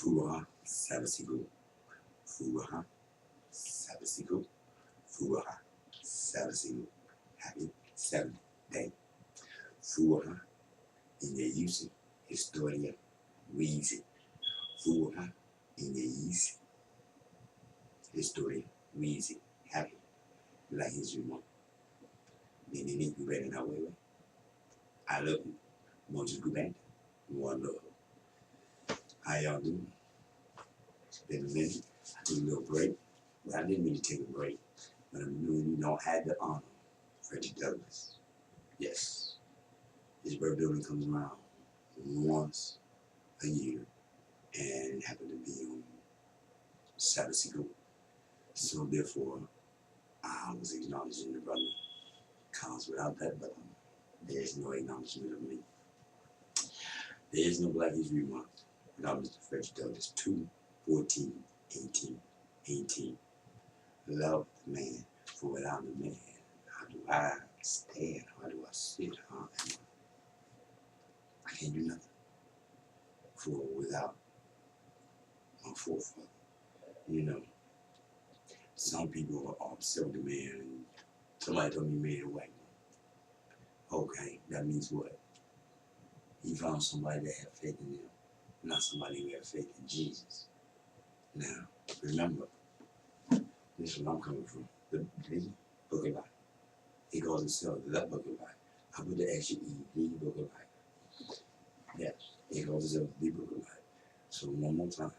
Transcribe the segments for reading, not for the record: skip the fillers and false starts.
Fuaha Sabasigo, Fuaha Sabasigo, Fuaha Sabasigo. Happy 7th day. Fuaha in the use Historia reads it. Fuaha in the use Historia reads it. Happy Black History Month. Nini Gubanda na wewe. I love you. Moses Gubanda. One love. How y'all doing? It's been a minute. I took a little break. But I didn't mean to take a break. But I'm doing, had the honor. Frederick Douglass. Yes. His birthday only comes around once a year. And it happened to be on Sabbath ago. So therefore, I was acknowledging the brother. Because without that brother, there is no acknowledgement of me. There is no Black History Month without Mr. Frederick Douglass. 2/14/1818. Love the man, for without the man, how do I stand? How do I sit? How am I can't do nothing. For without my forefather, some people are upset with the man. And somebody told me he made a white man. Okay, that means what? He found somebody that had faith in him, not somebody who had faith in Jesus. Now, remember, this is where I'm coming from. The Book of Life. He calls himself the Book of Life. I put the extra E, the Book of Life. Yes, he calls himself the Book of Life. So one more time.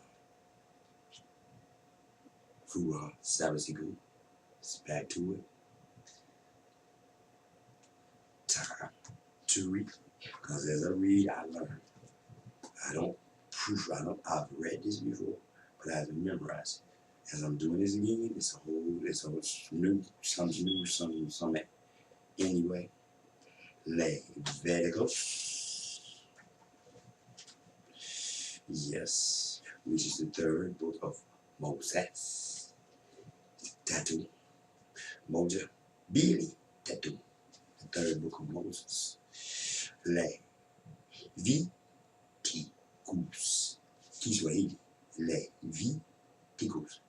Fuaha Sabasigo. It's back to it. Time to read. Because as I read, I learn. I've read this before, but I haven't memorized it. As I'm doing this again, it's something new. Anyway, Leviticus. Yes, which is the third book of Moses. Tattoo. Moja. Billy. Tattoo. The third book of Moses. Leviticus. Kiswahili. Leviticus.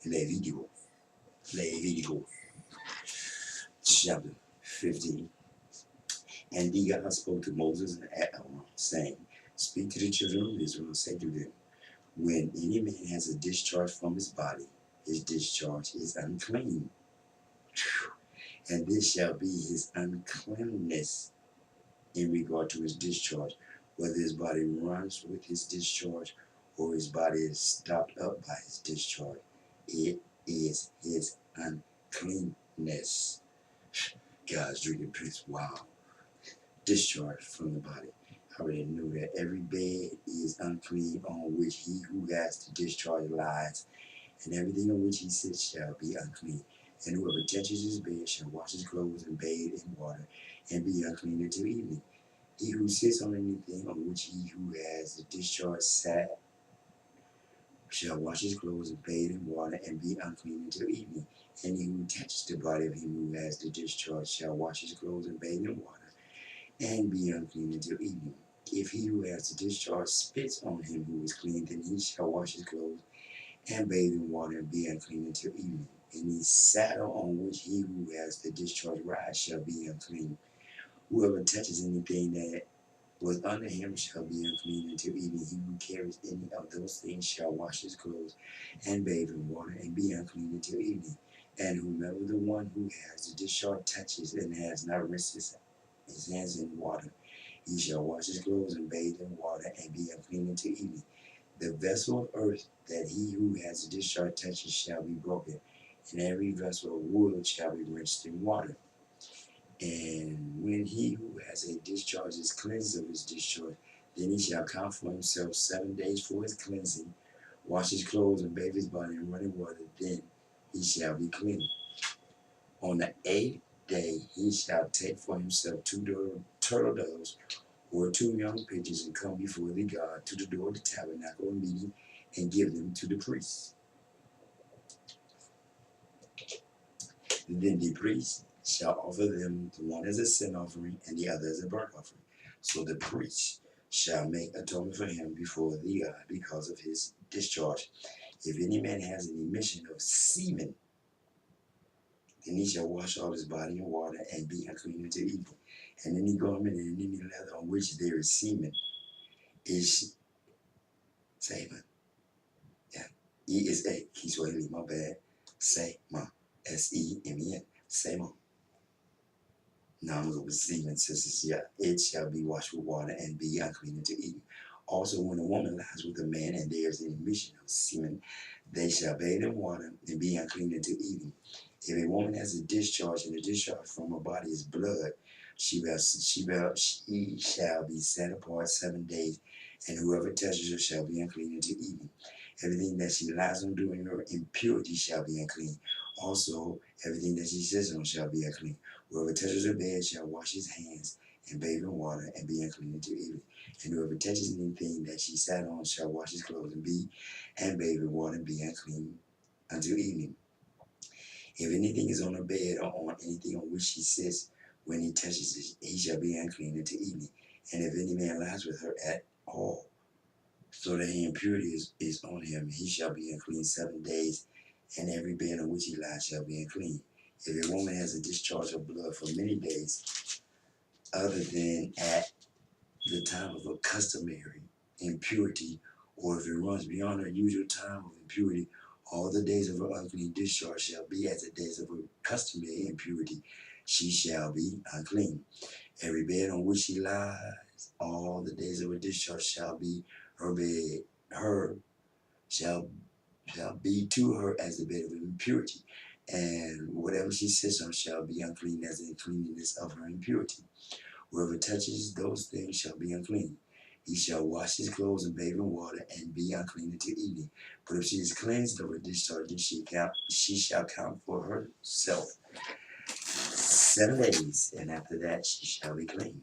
Leviticus. Chapter 15. And God spoke to Moses and Aaron, saying, Speak to the children of Israel and say to them, when any man has a discharge from his body, his discharge is unclean. And this shall be his uncleanness in regard to his discharge, whether his body runs with his discharge or his body is stopped up by his discharge. It is his uncleanness. God's drinking place. Wow. Discharge from the body. I already knew that every bed is unclean on which he who has to discharge lies, and everything on which he sits shall be unclean. And whoever touches his bed shall wash his clothes and bathe in water, and be unclean until evening. He who sits on anything on which he who has the discharge sat shall wash his clothes and bathe in water, and be unclean until evening. And he who touches the body of him who has the discharge shall wash his clothes and bathe in water, and be unclean until evening. If he who has the discharge spits on him who is clean, then he shall wash his clothes and bathe in water, and be unclean until evening. And the saddle on which he who has the discharge rides shall be unclean. Whoever touches anything that was under him shall be unclean until evening. He who carries any of those things shall wash his clothes and bathe in water, and be unclean until evening. And whomever the one who has the discharge touches and has not rinsed his hands in water, he shall wash his clothes and bathe in water, and be unclean until evening. The vessel of earth that he who has a discharge touches shall be broken, and every vessel of wood shall be rinsed in water. And when he who has a discharge is cleansed of his discharge, then he shall count for himself 7 days for his cleansing, wash his clothes and bathe his body in running water, then he shall be clean. On the 8th day he shall take for himself 2 turtle doves or 2 young pigeons, and come before the God to the door of the tabernacle of meeting, and give them to the priest. And then the priest shall offer them, the one as a sin offering and the other as a burnt offering. So the priest shall make atonement for him before the God because of his discharge. If any man has an emission of semen, then he shall wash all his body in water and be unclean until evening. And any garment and any leather on which there is semen is semen. Yeah. E-S-A, Kiswahili, my bad. Sema. S-E-M-E-N. Sema. Now I'm going to semen, sisters. Yeah. It shall be washed with water and be unclean until evening. Also, when a woman lies with a man and there is an emission of semen, they shall bathe in water and be unclean until evening. If a woman has a discharge and the discharge from her body is blood, she shall be set apart 7 days, and whoever touches her shall be unclean until evening. Everything that she lies on during her impurity shall be unclean. Also, everything that she sits on shall be unclean. Whoever touches her bed shall wash his hands and bathe in water and be unclean until evening. And whoever touches anything that she sat on shall wash his clothes and bathe in water and be unclean until evening. If anything is on her bed or on anything on which she sits, when he touches it, he shall be unclean until evening. And if any man lies with her at all, so that impurity is on him, he shall be unclean 7 days, and every bed on which he lies shall be unclean. If a woman has a discharge of blood for many days, other than at the time of a customary impurity, or if it runs beyond her usual time of impurity, all the days of her unclean discharge shall be as the days of her customary impurity. She shall be unclean. Every bed on which she lies, all the days of her discharge shall be her bed. Her shall be to her as the bed of impurity. And whatever she sits on shall be unclean as the uncleanness of her impurity. Whoever touches those things shall be unclean. He shall wash his clothes and bathe in water and be unclean until evening. But if she is cleansed of her discharge, then she shall count for herself 7 days, and after that she shall be clean.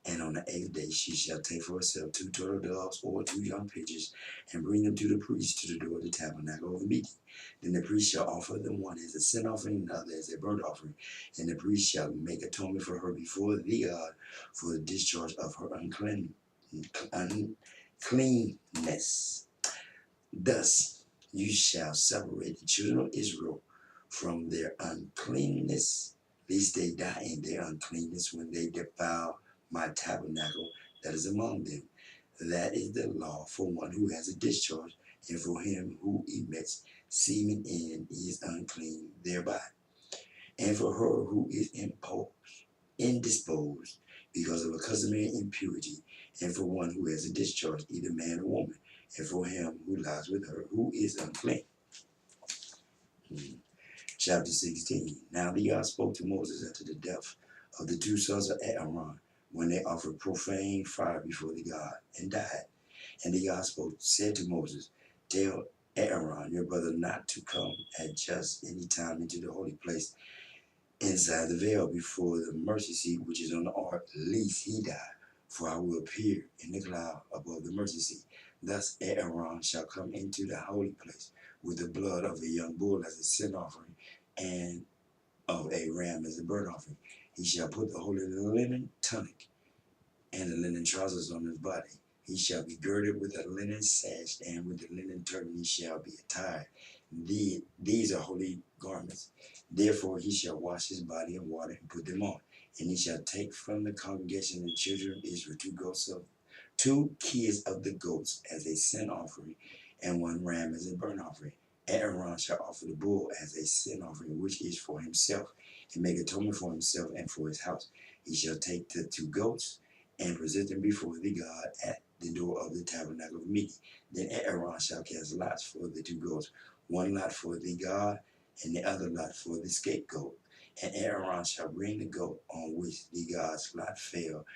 And on the 8th day she shall take for herself 2 turtle doves or 2 young pigeons, and bring them to the priest to the door of the tabernacle of the meeting. Then the priest shall offer them one as a sin offering and the other as a burnt offering. And the priest shall make atonement for her before the God for the discharge of her uncleanness. Thus you shall separate the children of Israel from their uncleanness, lest they die in their uncleanness when they defile my tabernacle that is among them. That is the law for one who has a discharge, and for him who emits semen in is unclean thereby, and for her who is indisposed because of a customary impurity, and for one who has a discharge, either man or woman, and for him who lies with her who is unclean. Chapter 16. Now the God spoke to Moses after the death of the 2 sons of Aaron, when they offered profane fire before the God, and died. And the God said to Moses, tell Aaron, your brother, not to come at just any time into the holy place inside the veil before the mercy seat which is on the ark, lest he die. For I will appear in the cloud above the mercy seat. Thus Aaron shall come into the holy place with the blood of a young bull as a sin offering, and of a ram as a burnt offering. He shall put the holy linen tunic and the linen trousers on his body. He shall be girded with a linen sash, and with the linen turban he shall be attired. These are holy garments. Therefore he shall wash his body in water and put them on. And he shall take from the congregation of the children of Israel 2 kids of the goats as a sin offering, and 1 ram as a burnt offering. Aaron shall offer the bull as a sin offering, which is for himself, and make atonement for himself and for his house. He shall take the 2 goats and present them before the God at the door of the tabernacle of meeting. Then Aaron shall cast lots for the 2 goats, 1 lot for the God, and the other lot for the scapegoat. And Aaron shall bring the goat on which the God's lot fell,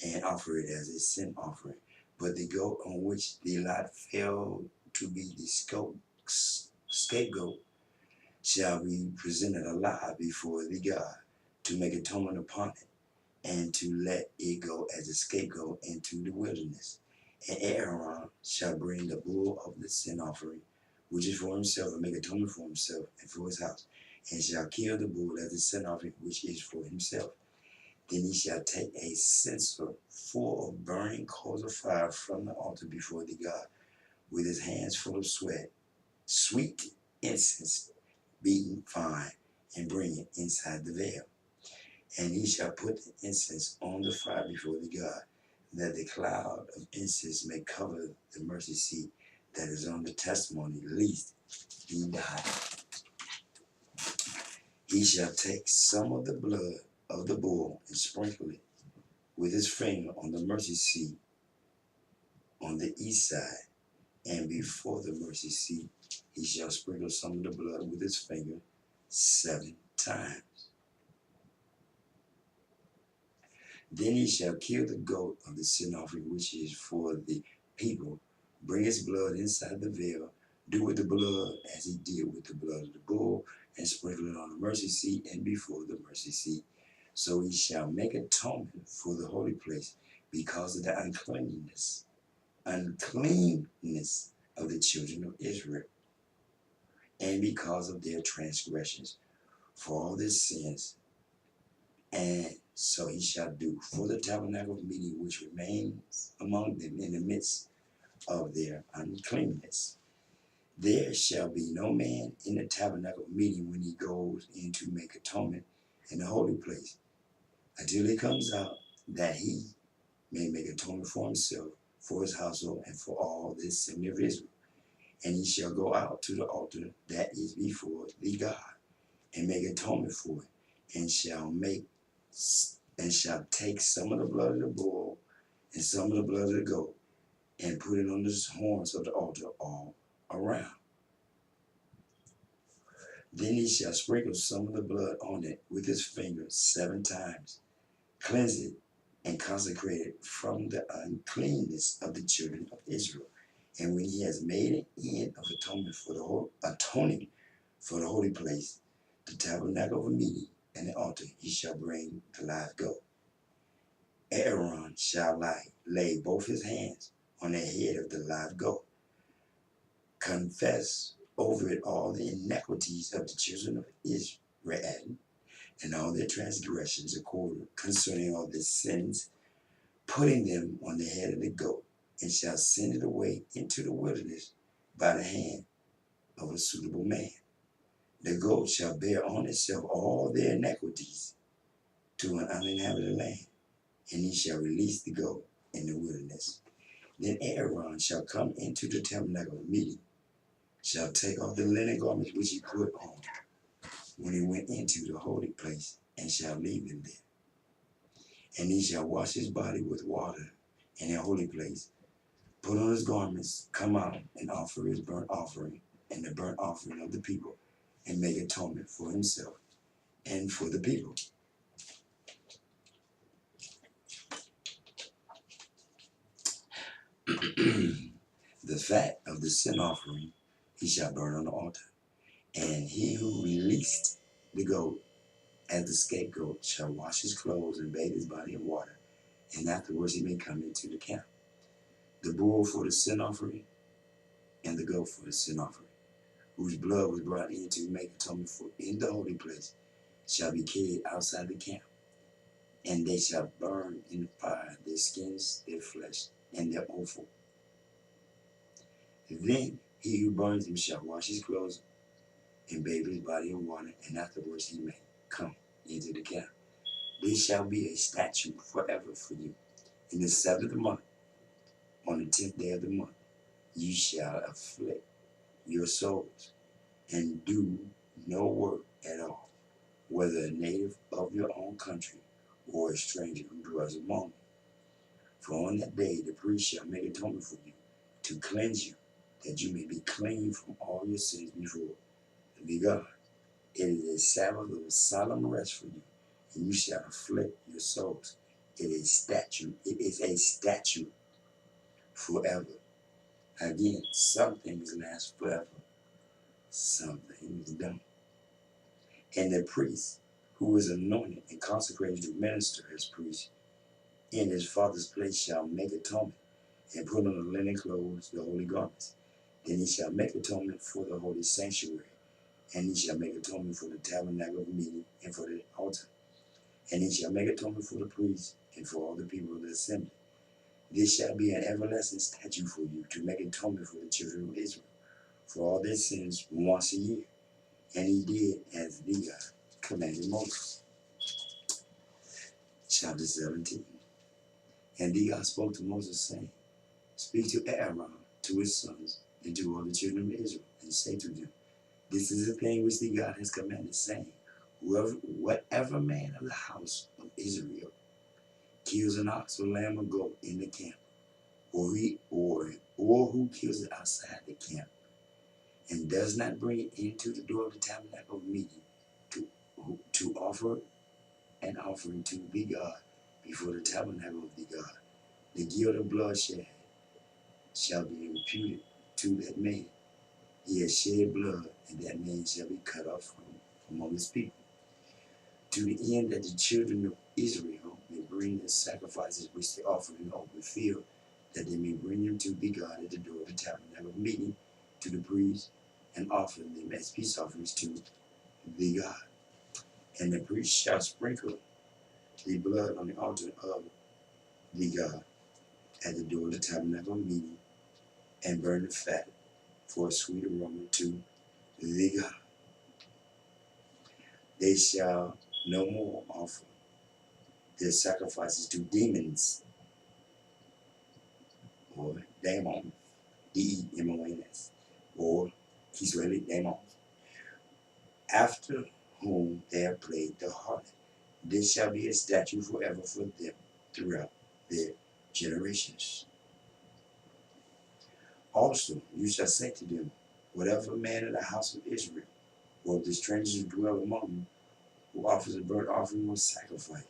and offer it as a sin offering. But the goat on which the lot fell to be the scapegoat shall be presented alive before the God, to make atonement upon it, and to let it go as a scapegoat into the wilderness. And Aaron shall bring the bull of the sin offering, which is for himself, and make atonement for himself and for his house, and shall kill the bull as a sin offering, which is for himself. Then he shall take a censer full of burning coals of fire from the altar before the God, with his hands full of sweet incense beaten fine, and bring it inside the veil. And he shall put the incense on the fire before the God, that the cloud of incense may cover the mercy seat that is on the testimony, lest he die. He shall take some of the blood of the bull and sprinkle it with his finger on the mercy seat on the east side, and before the mercy seat he shall sprinkle some of the blood with his finger 7 times. Then he shall kill the goat of the sin offering, which is for the people, bring his blood inside the veil, do with the blood as he did with the blood of the bull, and sprinkle it on the mercy seat and before the mercy seat. So he shall make atonement for the holy place because of the uncleanness of the children of Israel, and because of their transgressions, for all their sins. And so he shall do for the tabernacle of meeting which remains among them in the midst of their uncleanness. There shall be no man in the tabernacle of meeting when he goes in to make atonement in the holy place, until he comes out, that he may make atonement for himself, for his household, and for all the assembly of Israel. And he shall go out to the altar that is before the God, and make atonement for it, and shall take some of the blood of the bull and some of the blood of the goat, and put it on the horns of the altar all around. Then he shall sprinkle some of the blood on it with his finger 7 times, cleanse it and consecrate it from the uncleanness of the children of Israel. And when he has made an end of atoning for the holy place, the tabernacle of meeting, and the altar, he shall bring the live goat. Aaron shall lay both his hands on the head of the live goat, confess over it all the iniquities of the children of Israel, and all their transgressions concerning all their sins, putting them on the head of the goat, and shall send it away into the wilderness by the hand of a suitable man. The goat shall bear on itself all their iniquities to an uninhabited land, and he shall release the goat in the wilderness. Then Aaron shall come into the tabernacle of meeting, shall take off the linen garments which he put on when he went into the holy place, and shall leave them there. And he shall wash his body with water in a holy place, put on his garments, come out and offer his burnt offering and the burnt offering of the people, and make atonement for himself and for the people. The fat of the sin offering he shall burn on the altar, and he who released the goat as the scapegoat shall wash his clothes and bathe his body in water, and afterwards he may come into the camp. The bull for the sin offering and the goat for the sin offering, whose blood was brought in to make atonement for in the holy place, shall be carried outside the camp, and they shall burn in the fire their skins, their flesh, and their offal. Then he who burns them shall wash his clothes and bathe his body in water, and afterwards he may come into the camp. This shall be a statute forever for you. In the 7th month, on the 10th day of the month, you shall afflict your souls and do no work at all, whether a native of your own country or a stranger who dwells among you. For on that day the priest shall make atonement for you, to cleanse you, that you may be clean from all your sins before the God. It is a Sabbath of a solemn rest for you, and you shall afflict your souls. It is a statute forever. Again, some things last forever, some things don't. And the priest, who is anointed and consecrated to minister as priest in his father's place, shall make atonement and put on the linen clothes, the holy garments. Then he shall make atonement for the holy sanctuary, and he shall make atonement for the tabernacle of meeting and for the altar. And he shall make atonement for the priests and for all the people of the assembly. This shall be an everlasting statute for you, to make atonement for the children of Israel for all their sins once a year. And he did as the God commanded Moses. Chapter 17. And the God spoke to Moses, saying, Speak to Aaron, to his sons, and to all the children of Israel, and say to them, This is the thing which the God has commanded, saying, whatever man of the house of Israel kills an ox or lamb or goat in the camp, or who kills it outside the camp, and does not bring it into the door of the tabernacle of meeting to offer an offering to the God before the tabernacle of the God, the guilt of bloodshed shall be imputed to that man. He has shed blood, and that man shall be cut off from among his people, to the end that the children of Israel may bring their sacrifices which they offer in the open field, that they may bring them to the God at the door of the tabernacle of meeting to the priest, and offer them as peace offerings to the God. And the priest shall sprinkle the blood on the altar of the God at the door of the tabernacle of meeting, and burn the fat for a sweet aroma to the God. They shall no more offer their sacrifices to demons, or daemons, demons, or Kisraeli daemons, after whom they have played the harlot. This shall be a statute forever for them throughout their generations. Also, you shall say to them, whatever man in the house of Israel, or of the strangers who dwell among you, who offers a burnt offering or sacrifice,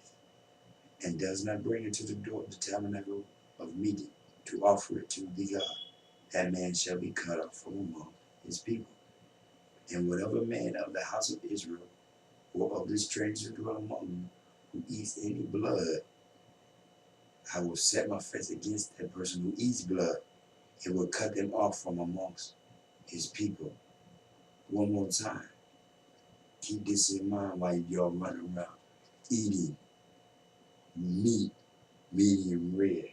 and does not bring it to the door of the tabernacle of meeting to offer it to the God, that man shall be cut off from among his people. And whatever man of the house of Israel, or of the strangers who dwell among you, who eats any blood, I will set my face against that person who eats blood, and will cut them off from amongst his people. One more time. Keep this in mind while y'all running around eating meat, medium rare.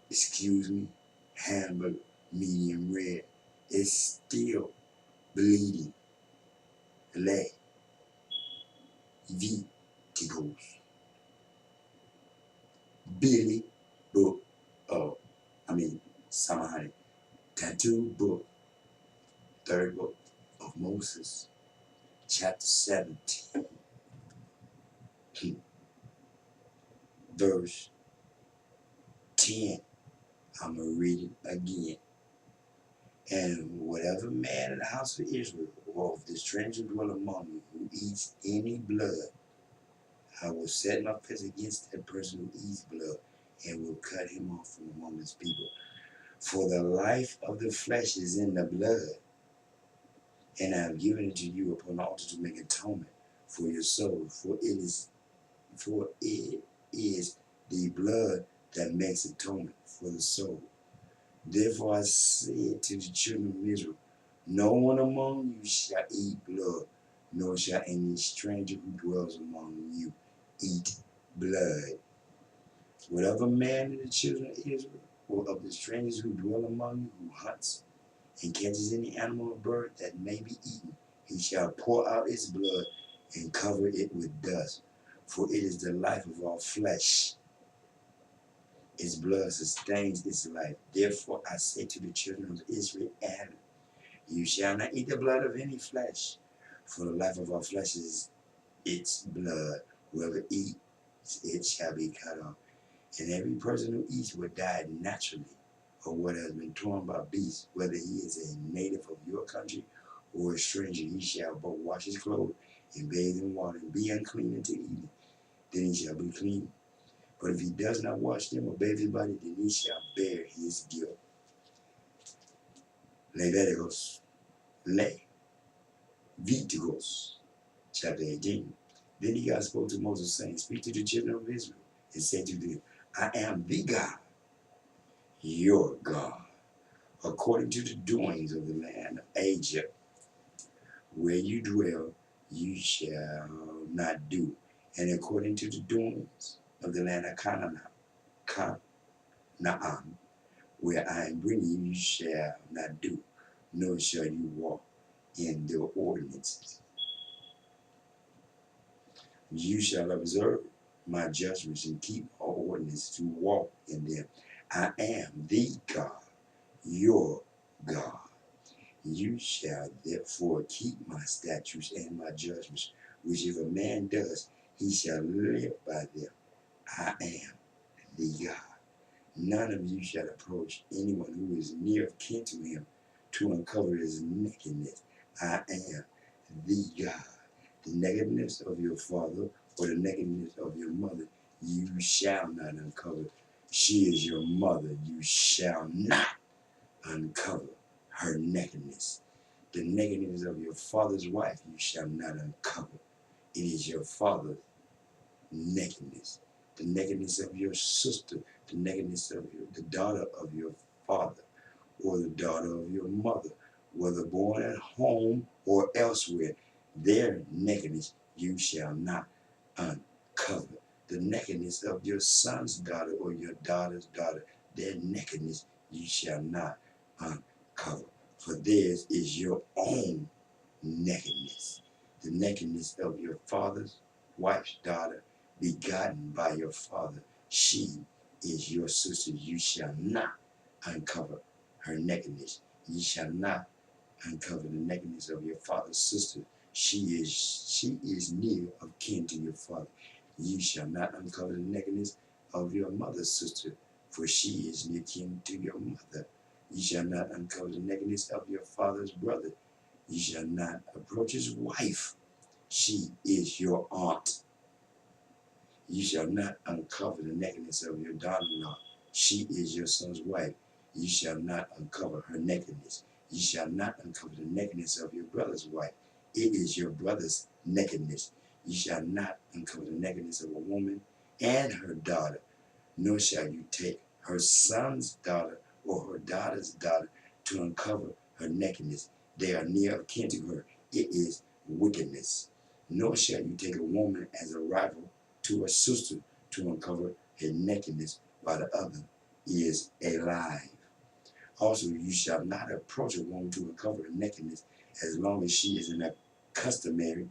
Excuse me, hamburger, medium rare. It's still bleeding. Leg, verticals. Billy book of, Samahani, tattoo book, third book of Moses, chapter 17, verse 10. I'm going to read it again. And whatever man in the house of Israel, or of the stranger dwell among you, who eats any blood, I will set my face against that person who eats blood, and will cut him off from among his people. For the life of the flesh is in the blood, and I have given it to you upon the altar to make atonement for your soul. For it is the blood that makes atonement for the soul. Therefore I said to the children of Israel, no one among you shall eat blood, nor shall any stranger who dwells among you eat blood. Whatever man of the children of Israel, or of the strangers who dwell among you, who hunts and catches any animal or bird that may be eaten, he shall pour out its blood and cover it with dust. For it is the life of all flesh. Its blood sustains its life. Therefore I say to the children of Israel, and you shall not eat the blood of any flesh, for the life of all flesh is its blood. Whoever eats it shall be cut off. And every person who eats will die naturally, or what has been torn by beasts, whether he is a native of your country or a stranger, he shall both wash his clothes and bathe in water and be unclean until evening. Then he shall be clean. But if he does not wash them or bathe his body, then he shall bear his guilt. Leviticus, chapter 18. Then the God spoke to Moses, saying, Speak to the children of Israel, and say to them, I am the God, your God, according to the doings of the land of Egypt, where you dwell, you shall not do, and according to the doings of the land of Canaan, where I am bringing you shall not do, nor shall you walk in their ordinances. You shall observe my judgments and keep my ordinances to walk in them. I am the God, your God. You shall therefore keep my statutes and my judgments, which if a man does, he shall live by them. I am the God. None of you shall approach anyone who is near of kin to him to uncover his nakedness. I am the God. The nakedness of your father or the nakedness of your mother, you shall not uncover. She is your mother. You shall not uncover her nakedness. The nakedness of your father's wife, you shall not uncover. It is your father's nakedness. The nakedness of your sister, the nakedness of the daughter of your father, or the daughter of your mother, whether born at home or elsewhere, their nakedness you shall not uncover. The nakedness of your son's daughter or your daughter's daughter, their nakedness you shall not uncover. For theirs is your own nakedness. The nakedness of your father's wife's daughter, begotten by your father, she is your sister. You shall not uncover her nakedness. Ye shall not uncover the nakedness of your father's sister. She is near of kin to your father. Ye shall not uncover the nakedness of your mother's sister, for she is near kin to your mother. Ye shall not uncover the nakedness of your father's brother. Ye shall not approach his wife. She is your aunt. Ye shall not uncover the nakedness of your daughter-in-law. She is your son's wife. Ye shall not uncover her nakedness. Ye shall not uncover the nakedness of your brother's wife. It is your brother's nakedness. Ye shall not uncover the nakedness of a woman and her daughter, nor shall you take her son's daughter or her daughter's daughter to uncover her nakedness. They are near of kin to her. It is wickedness. Nor shall you take a woman as a rival to her sister to uncover her nakedness while the other is alive. Also, you shall not approach a woman to uncover her nakedness as long as she is in a customary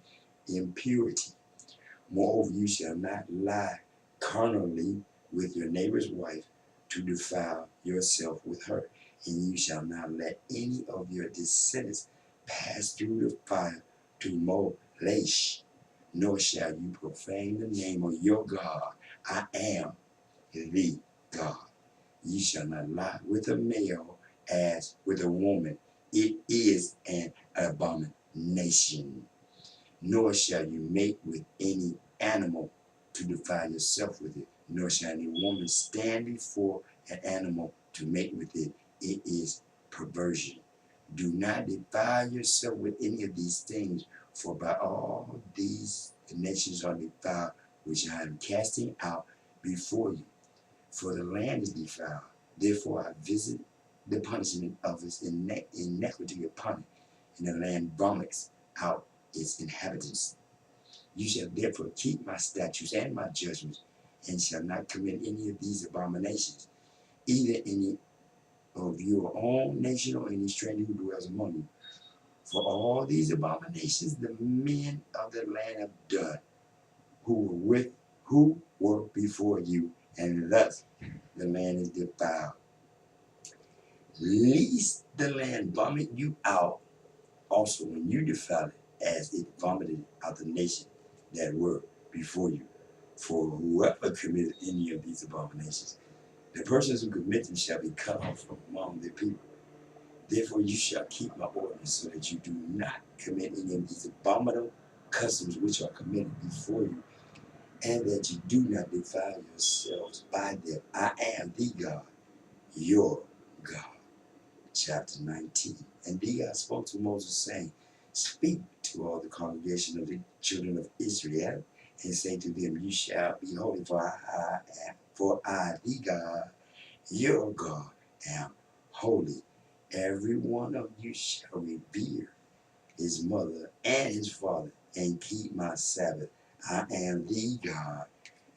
impurity. Moreover, you shall not lie carnally with your neighbor's wife to defile yourself with her. And you shall not let any of your descendants pass through the fire to Molech, nor shall you profane the name of your God. I am the God. Ye shall not lie with a male as with a woman. It is an abomination. Nor shall you mate with any animal to defile yourself with it, nor shall any woman stand before an animal to mate with it. It is perversion. Do not defile yourself with any of these things, for by all these the nations are defiled, which I am casting out before you. For the land is defiled. Therefore I visit the punishment of its iniquity upon it, and the land vomits out its inhabitants. You shall therefore keep my statutes and my judgments, and shall not commit any of these abominations, either any of your own nation or any stranger who dwells among you. For all these abominations the men of the land have done, who were before you, and thus the land is defiled. Lest the land vomit you out also when you defile it, as it vomited out the nation that were before you. For whoever committed any of these abominations, the persons who commit them shall be cut off from among their people. Therefore you shall keep my ordinance, so that you do not commit any of these abominable customs which are committed before you, and that you do not defile yourselves by them. I am the God, your God. Chapter 19. And God spoke to Moses, saying, Speak to all the congregation of the children of Israel, and say to them, You shall be holy, for I, the God, your God, am holy. Every one of you shall revere his mother and his father, and keep my Sabbath. I am the God,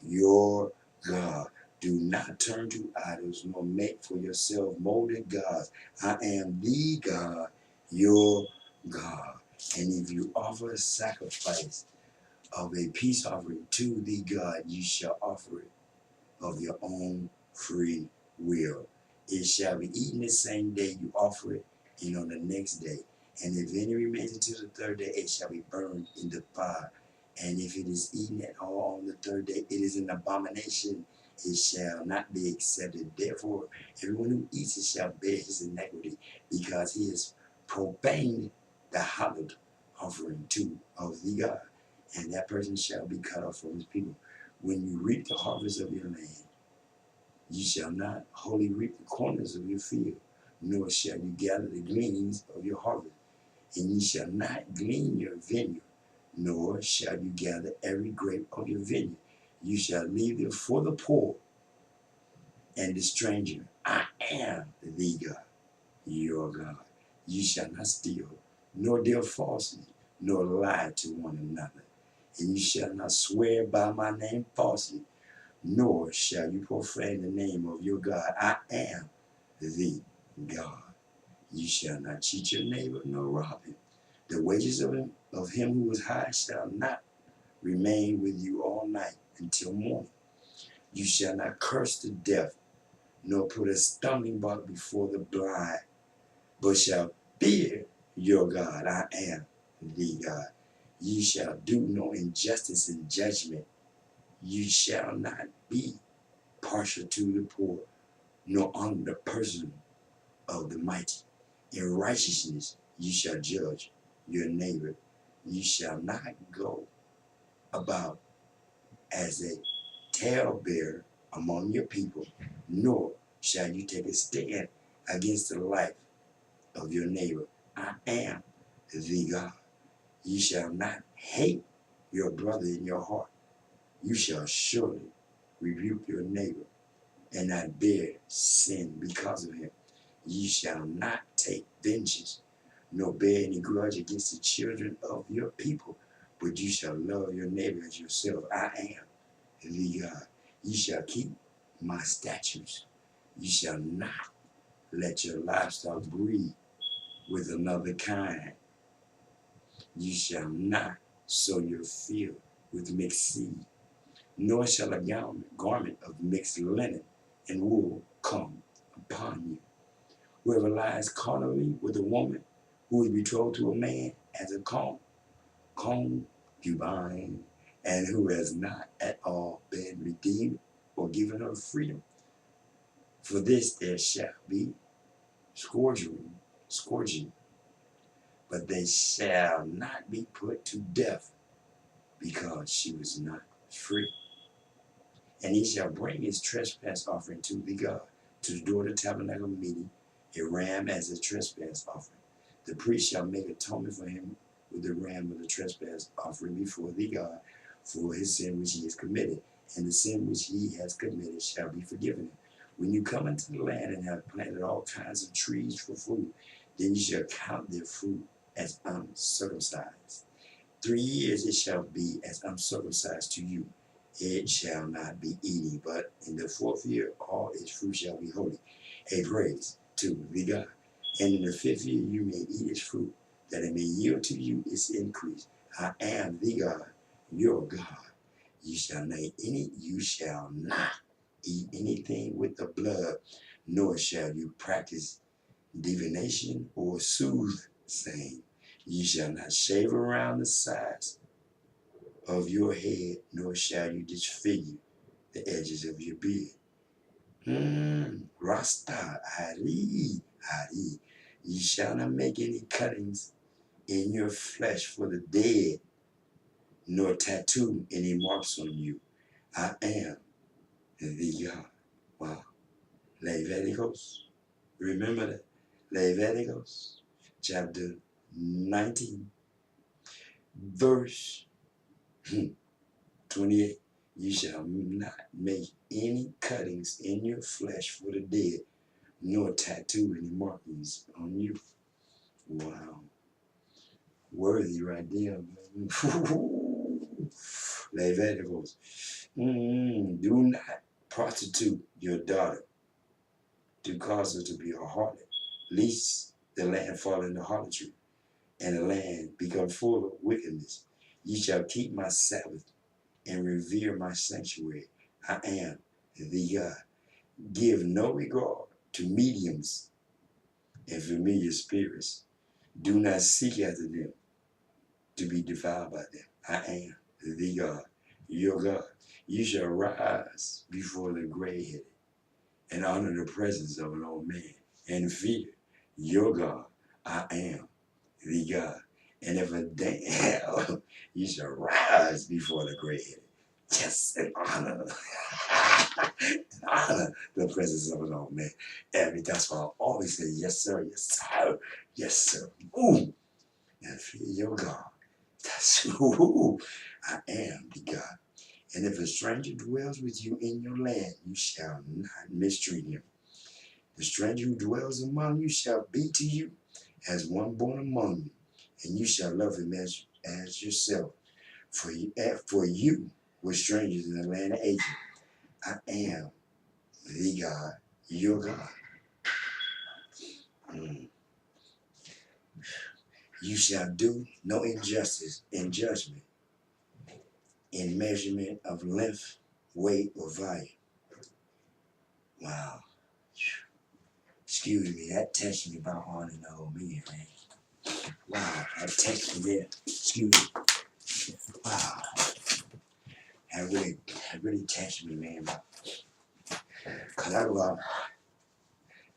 your God. Do not turn to idols, nor make for yourself molded gods. I am the God, your God. And if you offer a sacrifice of a peace offering to the God, you shall offer it of your own free will. It shall be eaten the same day you offer it, and on the next day. And if any remains until the third day, it shall be burned in the fire. And if it is eaten at all on the third day, it is an abomination. It shall not be accepted. Therefore, everyone who eats it shall bear his iniquity, because he has profaned the hallowed offering to of the God. And that person shall be cut off from his people. When you reap the harvest of your land, you shall not wholly reap the corners of your field, nor shall you gather the gleanings of your harvest. And ye shall not glean your vineyard, nor shall you gather every grape of your vineyard. You shall leave it for the poor and the stranger. I am the God, your God. You shall not steal, nor deal falsely, nor lie to one another. And you shall not swear by my name falsely, nor shall you profane the name of your God. I am the God. You shall not cheat your neighbor, nor rob him. The wages of him who is high shall not remain with you all night until morning. You shall not curse the deaf, nor put a stumbling block before the blind, but shall fear your God. I am the God. You shall do no injustice in judgment. You shall not be partial to the poor, nor on the person of the mighty. In righteousness you shall judge your neighbor. You shall not go about as a talebearer among your people, nor shall you take a stand against the life of your neighbor. I am the God. You shall not hate your brother in your heart. You shall surely rebuke your neighbor and not bear sin because of him. Ye shall not take vengeance, nor bear any grudge against the children of your people, but you shall love your neighbor as yourself. I am the God. Ye shall keep my statutes. You shall not let your livestock breed with another kind. You shall not sow your field with mixed seed, nor shall a garment of mixed linen and wool come upon you. Whoever lies carnally with a woman who is betrothed to a man as a concubine, and who has not at all been redeemed or given her freedom. For this there shall be scourging, but they shall not be put to death, because she was not free. And he shall bring his trespass offering to the God, to the door of the tabernacle meeting, a ram as a trespass offering. The priest shall make atonement for him with the ram of the trespass offering before the God for his sin which he has committed, and the sin which he has committed shall be forgiven him. When you come into the land and have planted all kinds of trees for food, then you shall count their fruit as uncircumcised. 3 years it shall be as uncircumcised to you. It shall not be eaten, but in the 4th year all its fruit shall be holy, a praise to the God. And in the 5th year you may eat its fruit, that it may yield to you its increase. I am the God, your God. You shall not eat anything with the blood, nor shall you practice divination or soothsaying. You shall not shave around the sides of your head, nor shall you disfigure the edges of your beard. Rasta, Ari. Ye shall not make any cuttings in your flesh for the dead, nor tattoo any marks on you. I am the God. Wow. Leviticus. Remember that. Leviticus chapter 19, verse 28. You shall not make any cuttings in your flesh for the dead, nor tattoo any markings on you. Wow. Worthy right there, man. Leviticus. Do not prostitute your daughter to cause her to be a harlot, lest the land fall into harlotry, and the land become full of wickedness. Ye shall keep my Sabbath and revere my sanctuary. I am the God. Give no regard to mediums and familiar spirits. Do not seek after them to be defiled by them. I am the God, your God. You shall rise before the gray-headed and honor the presence of an old man and fear your God. I am the God. And if a day hell, you shall rise before the gray-headed. Yes, and honor, and honor the presence of an old man. And that's why I always say, yes, sir, yes, sir, yes, sir. Ooh, and fear your God. That's who I am, the God. And if a stranger dwells with you in your land, you shall not mistreat him. The stranger who dwells among you shall be to you as one born among you, and you shall love him as yourself. For you were strangers in the land of Egypt. I am the God, your God. You shall do no injustice in judgment, in measurement of length, weight, or volume. Wow. Excuse me, that touched me about honoring the old man, man. Wow, that touched me there. Excuse me. Wow. That really touched me, man. Cause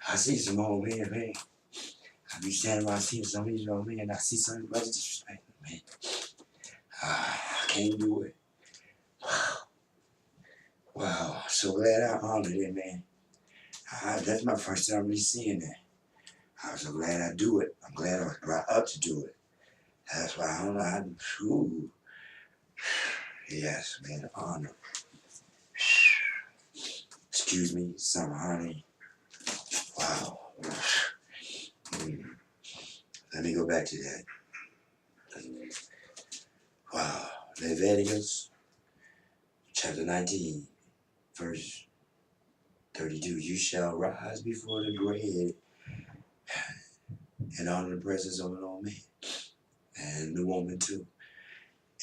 I see some old men, man. I be standing around seeing some of these old men, and I see some brothers disrespecting, man. I can't do it. Wow, so glad I honored it, man. That's my first time really seeing that. I'm so glad I do it. I'm glad I was brought up to do it. That's why I don't know how to. Ooh. Yes, man, honor. Excuse me, some honey. Wow. Let me go back to that. Wow. Leviticus chapter 19, verse 32. You shall rise before the gray and honor the presence of an old man and the woman too.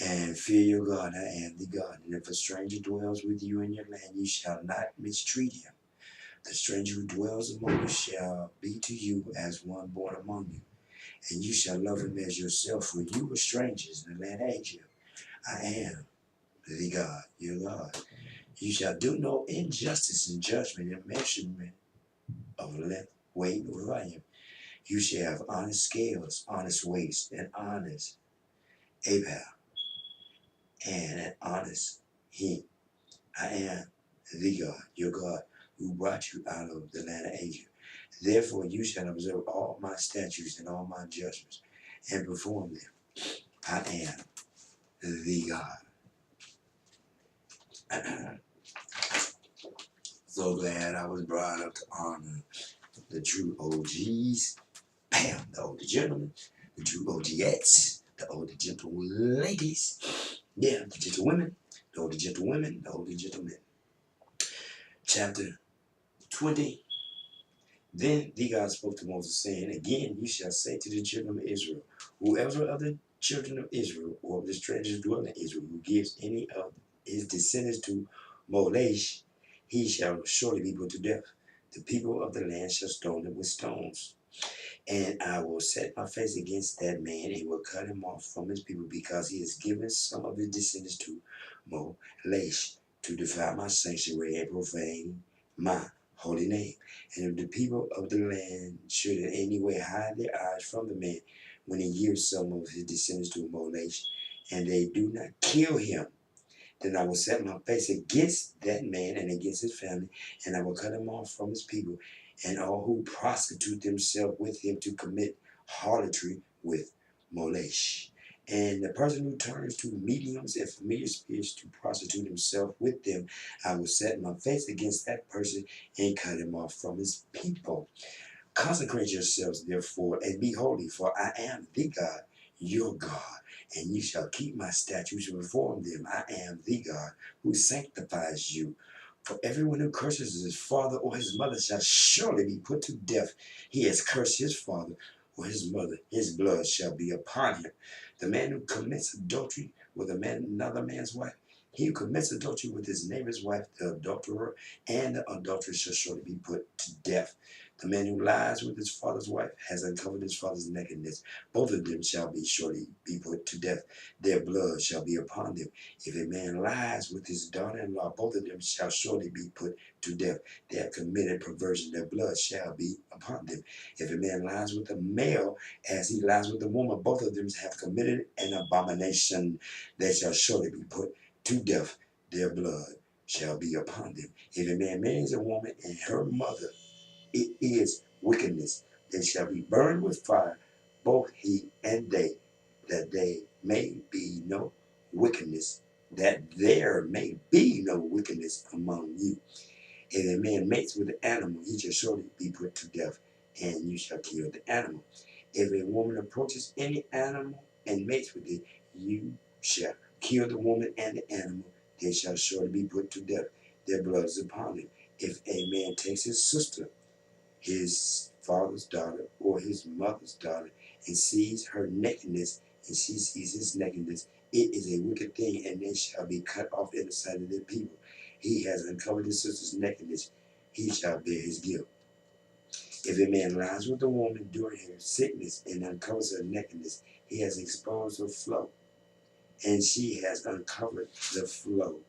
And fear your God, I am the God. And if a stranger dwells with you in your land, you shall not mistreat him. The stranger who dwells among you shall be to you as one born among you. And you shall love him as yourself, for you were strangers in the land of Egypt. I am the God, your God. You shall do no injustice in judgment and measurement of length, weight, or volume. You shall have honest scales, honest weights, and honest apal, and an honest heap. I am the God, your God, who brought you out of the land of Egypt. Therefore you shall observe all my statutes and all my judgments, and perform them. I am the God. So glad I was brought up to honor the true OGs, bam, the older gentlemen, the true OGettes, the older gentle ladies, yeah, the gentle women, the older gentle women, the older gentlemen. Chapter 20. Then the God spoke to Moses, saying, again you shall say to the children of Israel, whoever of the children of Israel or of the strangers dwelling in Israel who gives any of his descendants to Molech, he shall surely be put to death. The people of the land shall stone him with stones. And I will set my face against that man and will cut him off from his people, because he has given some of his descendants to Molech to defile my sanctuary and profane my holy name. And if the people of the land should in any way hide their eyes from the man when he gives some of his descendants to Molech, and they do not kill him, then I will set my face against that man and against his family, and I will cut him off from his people, and all who prostitute themselves with him to commit harlotry with Molech. And the person who turns to mediums and familiar spirits to prostitute himself with them, I will set my face against that person and cut him off from his people. Consecrate yourselves, therefore, and be holy, for I am the God, your God, and you shall keep my statutes and perform them. I am the God who sanctifies you. For everyone who curses his father or his mother shall surely be put to death. He has cursed his father or his mother, his blood shall be upon him. The man who commits adultery with another man's wife, he who commits adultery with his neighbor's wife, the adulterer and the adulteress shall surely be put to death. The man who lies with his father's wife has uncovered his father's nakedness. Both of them shall be surely be put to death. Their blood shall be upon them. If a man lies with his daughter-in-law, both of them shall surely be put to death. They have committed perversion. Their blood shall be upon them. If a man lies with a male as he lies with a woman, both of them have committed an abomination. They shall surely be put to death. Their blood shall be upon them. If a man marries a woman and her mother, it is wickedness. They shall be burned with fire, both he and they, that they may be no wickedness, that there may be no wickedness among you. If a man mates with an animal, he shall surely be put to death, and you shall kill the animal. If a woman approaches any animal and mates with it, you shall kill the woman and the animal. They shall surely be put to death. Their blood is upon them. If a man takes his sister, his father's daughter, or his mother's daughter, and sees her nakedness, and she sees his nakedness, it is a wicked thing, and they shall be cut off in the sight of their people. He has uncovered his sister's nakedness, he shall bear his guilt. If a man lies with a woman during her sickness and uncovers her nakedness, he has exposed her flow, and she has uncovered the flow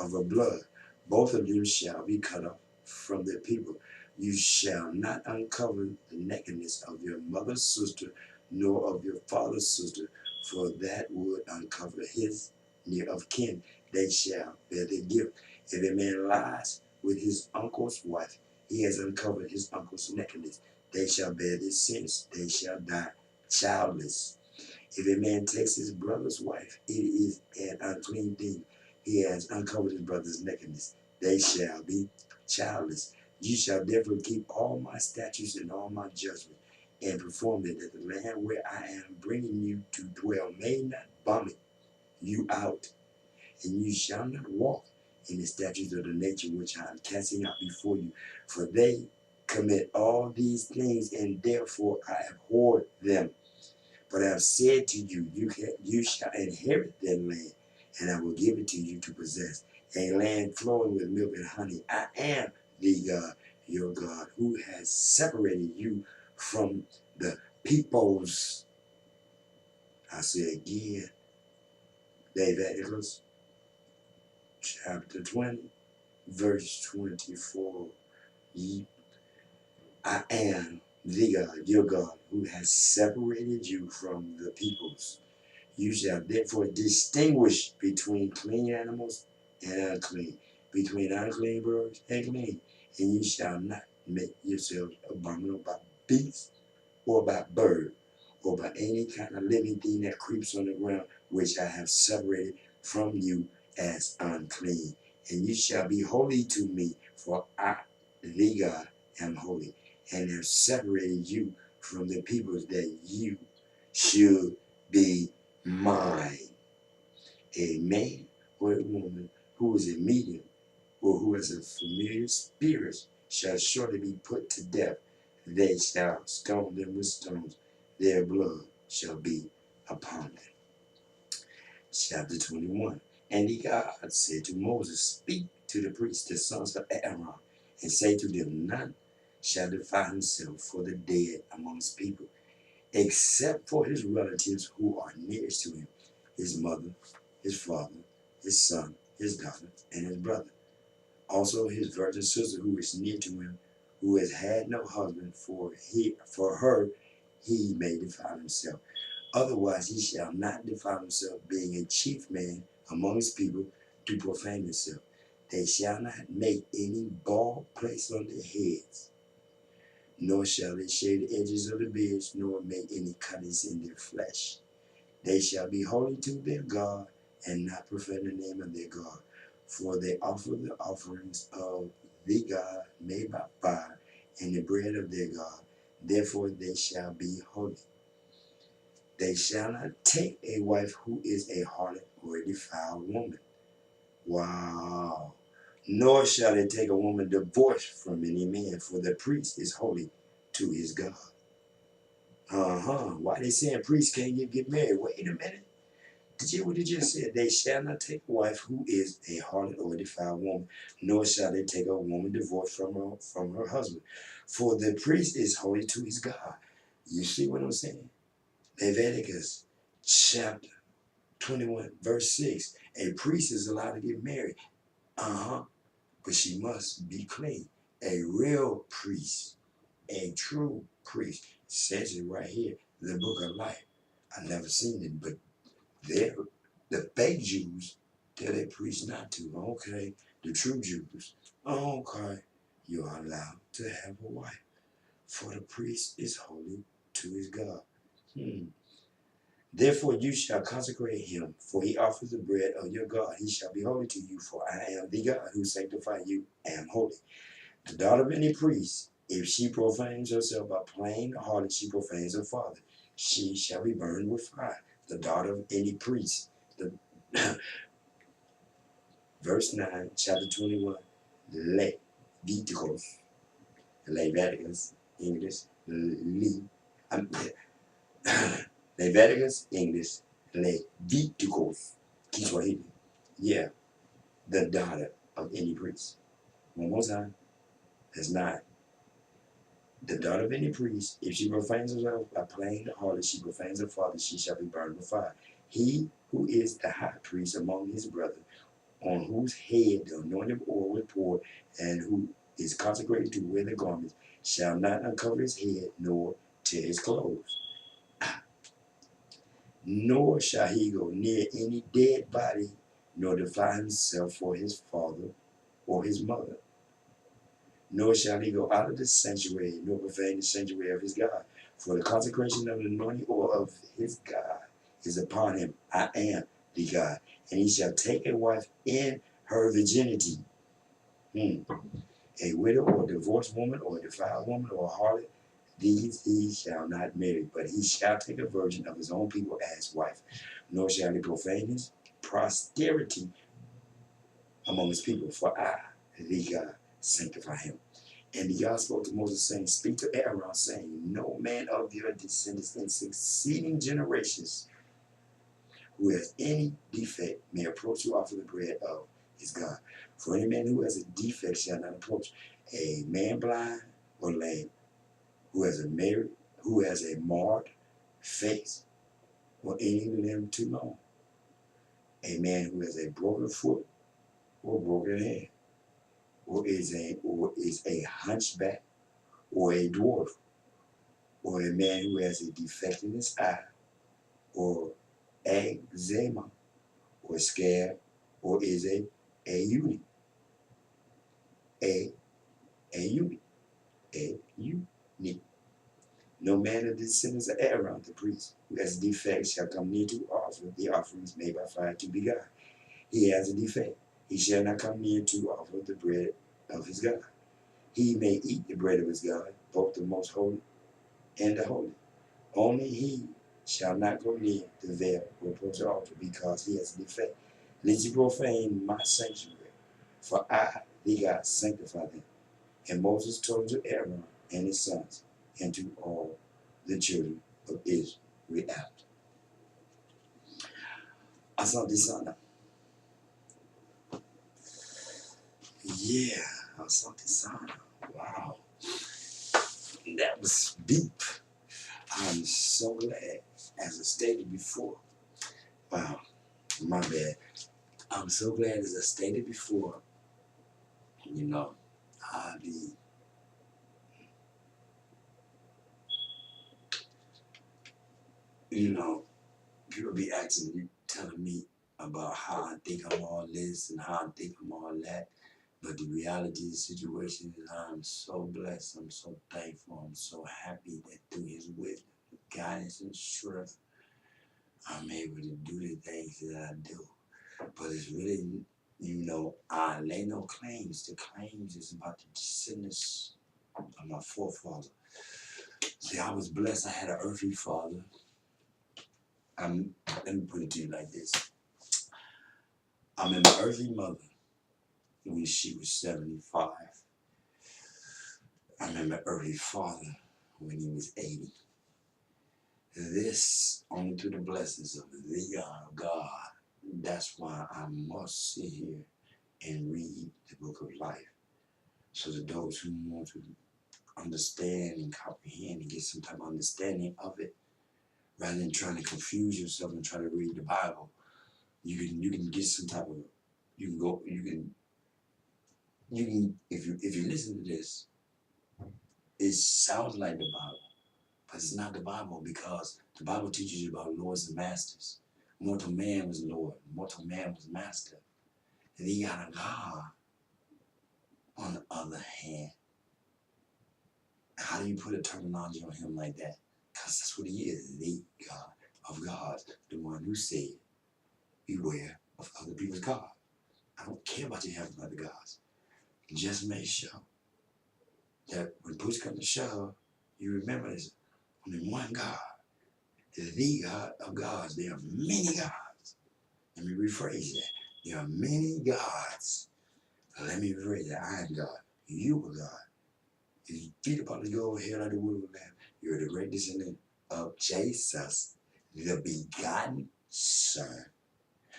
of her blood. Both of them shall be cut off from their people. You shall not uncover the nakedness of your mother's sister, nor of your father's sister, for that would uncover his near of kin. They shall bear their guilt. If a man lies with his uncle's wife, he has uncovered his uncle's nakedness. They shall bear their sins. They shall die childless. If a man takes his brother's wife, it is an unclean thing. He has uncovered his brother's nakedness. They shall be childless. You shall therefore keep all my statutes and all my judgments, and perform them, that the land where I am bringing you to dwell may not vomit you out. And you shall not walk in the statutes of the nature which I am casting out before you, for they commit all these things, and therefore I abhor them. But I have said to you, you shall inherit that land, and I will give it to you to possess, a land flowing with milk and honey. I am the God, your God, who has separated you from the peoples. I say again, Leviticus chapter 20, verse 24. I am the God, your God, who has separated you from the peoples. You shall therefore distinguish between clean animals and unclean, between unclean birds and clean, and you shall not make yourselves abominable by beast or by bird or by any kind of living thing that creeps on the ground, which I have separated from you as unclean. And you shall be holy to me, for I, the God, am holy, and have separated you from the peoples, that you should be mine. A man or a woman who is a medium or who has a familiar spirit shall surely be put to death. They shall stone them with stones. Their blood shall be upon them. Chapter 21. And God said to Moses, speak to the priests, the sons of Aaron, and say to them, none shall defile himself for the dead amongst people, except for his relatives who are nearest to him, his mother, his father, his son, his daughter, and his brother. Also his virgin sister who is near to him, who has had no husband, for her he may defile himself. Otherwise he shall not defile himself, being a chief man among his people, to profane himself. They shall not make any bald place on their heads, nor shall they shave the edges of the beards, nor make any cuttings in their flesh. They shall be holy to their God, and not profane the name of their God. For they offer the offerings of the God made by fire, and the bread of their God. Therefore they shall be holy. They shall not take a wife who is a harlot or a defiled woman. Wow. Nor shall they take a woman divorced from any man, for the priest is holy to his God. Why they saying priests can't get married? Wait a minute. Did you what did you just say? They shall not take a wife who is a harlot or a defiled woman, nor shall they take a woman divorced from her husband. For the priest is holy to his God. You see what I'm saying? Leviticus chapter 21, verse 6. A priest is allowed to get married. But she must be clean. A real priest, a true priest, says it right here, the book of life. I've never seen it, but the fake Jews tell their priests not to. Okay, the true Jews, okay, you are allowed to have a wife, for the priest is holy to his God. Therefore you shall consecrate him, for he offers the bread of your God. He shall be holy to you, for I am the God who sanctify you, am holy. The daughter of any priest, if she profanes herself by playing the harlot, she profanes her father. She shall be burned with fire. The daughter of any priest. Verse 9, chapter 21. Leviticus, English, Leviticus, English, Leviticus, Kiswahili. Yeah, the daughter of any priest. One more time. That's 9. The daughter of any priest, if she profanes herself by playing the harlot, she profanes her father, she shall be burned with fire. He who is the high priest among his brethren, on whose head the anointing oil was poured, and who is consecrated to wear the garments, shall not uncover his head, nor tear his clothes. Nor shall he go near any dead body, nor defile himself for his father or his mother. Nor shall he go out of the sanctuary, nor profane the sanctuary of his God. For the consecration of the anointing oil of his God is upon him. I am the God. And he shall take a wife in her virginity. A widow or a divorced woman or a defiled woman or a harlot, these he shall not marry, but he shall take a virgin of his own people as wife. Nor shall he profane his posterity among his people, for I, the God, sanctify him. And the God spoke to Moses, saying, speak to Aaron, saying, no man of your descendants in succeeding generations who has any defect may approach to offer the bread of his God. For any man who has a defect shall not approach. A man blind or lame, who has a marred face, or any limb too long. A man who has a broken foot or broken hand, or is a hunchback, or a dwarf, or a man who has a defect in his eye, or eczema, or scab, or is a eunuch. A eunuch. A eunuch. No man of the descendants of Aaron, the priest, who has a defect shall come near to offer the offerings made by fire to be God. He has a defect. He shall not come near to offer the bread of his God. He may eat the bread of his God, both the most holy and the holy. Only he shall not go near the veil or approach the altar, because he has a defect. Lest you profane my sanctuary, for I, the God, sanctify them. And Moses told to Aaron and his sons, and to all the children of Israel. Asante sana. Yeah, asante sana. Wow, that was deep. I'm so glad, as I stated before. Wow, my bad. I'm so glad, as I stated before, you know, people be asking me, telling me about how I think I'm all this and how I think I'm all that. But the reality of the situation is I'm so blessed, I'm so thankful, I'm so happy that through his wisdom, guidance, and strength, I'm able to do the things that I do. But it's really, I lay no claims. The claims is about the descendants of my forefather. See, I was blessed. I had an earthly father, Let me put it to you like this. I'm in my earthly mother when she was 75. I'm in my earthly father when he was 80. This only through the blessings of the God. That's why I must sit here and read the book of life. So that those who want to understand and comprehend and get some type of understanding of it, rather than trying to confuse yourself and try to read the Bible, you can get some type of you can if you listen to this, it sounds like the Bible, but it's not the Bible because the Bible teaches you about lords and masters. Mortal man was Lord, mortal man was master. And he got a God on the other hand. How do you put a terminology on him like that? Because that's what he is, the God of gods, the one who said, beware of other people's God. I don't care about you having other gods. Just make sure that when push comes to shove, you remember there's only one God, the God of gods. There are many gods. Let me rephrase that. There are many gods. Let me rephrase that. I am God. You are God. If you feet upon the go ahead of the wood of lamb, you're the great descendant of Jesus, the begotten Son.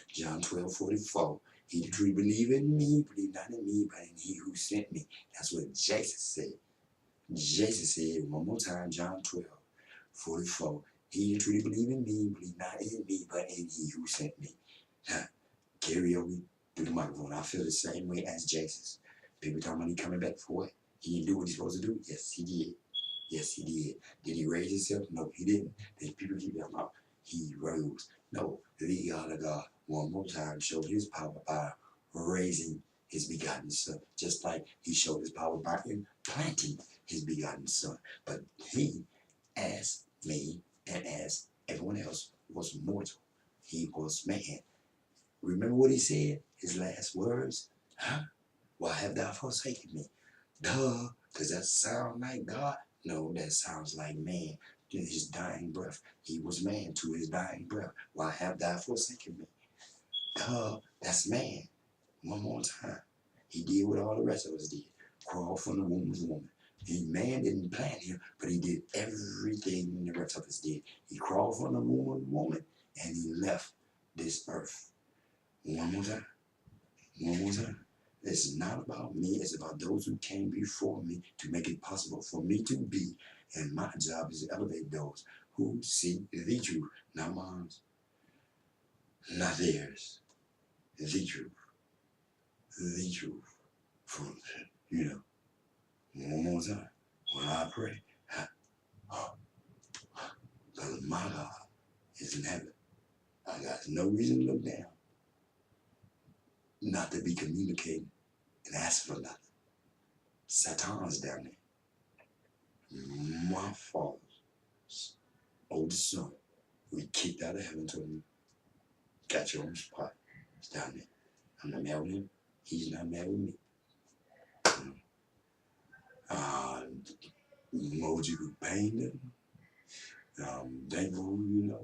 John 12:44. He that truly believe in me, believe not in me, but in he who sent me. That's what Jesus said. Jesus said one more time, John 12:44. He that truly believe in me, believe not in me, but in he who sent me. Karaoke through the microphone. I feel the same way as Jesus. People talking about he coming back for what? He didn't do what he's supposed to do? Yes, he did. Yes, he did. Did he raise himself? No, he didn't. Then people keep talking about he rose. No, the God of God one more time showed his power by raising his begotten son, just like he showed his power by implanting his begotten son. But he, as me and as everyone else, was mortal. He was man. Remember what he said? His last words? Huh? Why have thou forsaken me? Duh. Does that sound like God? No, that sounds like man. To his dying breath. He was man to his dying breath. Why have thou forsaken me? Duh. That's man. One more time. He did what all the rest of us did. Crawl from the womb of the woman. Man didn't plant him, but he did everything the rest of us did. He crawled from the womb of the woman and he left this earth. One more time. One more time. It's not about me. It's about those who came before me to make it possible for me to be. And my job is to elevate those who seek the truth. Not mine, not theirs. The truth. The truth. For, one more time. When I pray, because my God is in heaven. I got no reason to look down, not to be communicating and asking for nothing. Satan's down there. My father's oldest son, who he kicked out of heaven, told him, got your own spot. It's down there. I'm not mad with him. He's not mad with me. Emoji who painted. Thankful,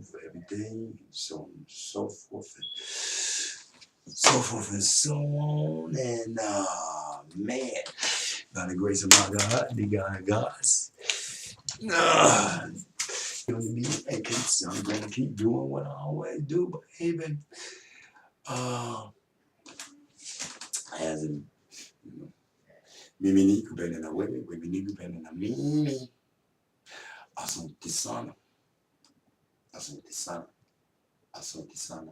for everything, and so on and so forth, and so forth and so on. And man, by the grace of my God, the God of gods, gonna be making, so I'm gonna keep doing what I always do, baby. As in, mimi ni kupenda na wewe, wewe ni kupenda na mimi. Asante sana, asante sana, asante sana.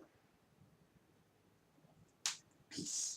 Peace.